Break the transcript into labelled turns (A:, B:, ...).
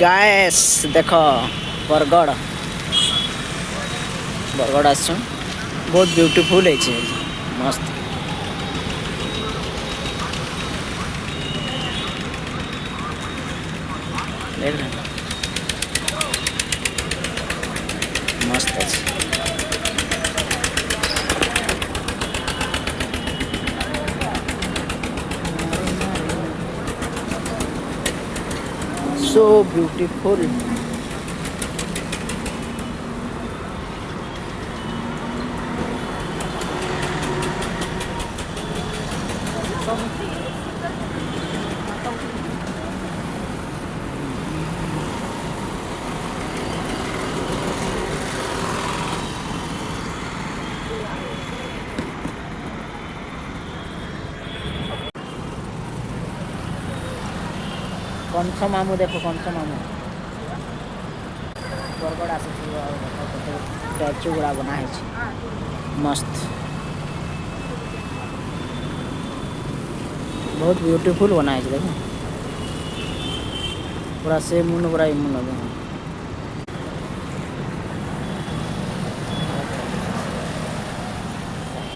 A: guys देख बरगड़ बरगड़ आस बहुत beautiful है मस्त देख रहे मस्त अच्छे so beautiful कंस मामू देखो कंस मामू बरगड़ आस स्टैचू गुड़ा बना है मस्त बहुत ब्यूटीफुल बना है देखो पूरा से मुन पूरा मुन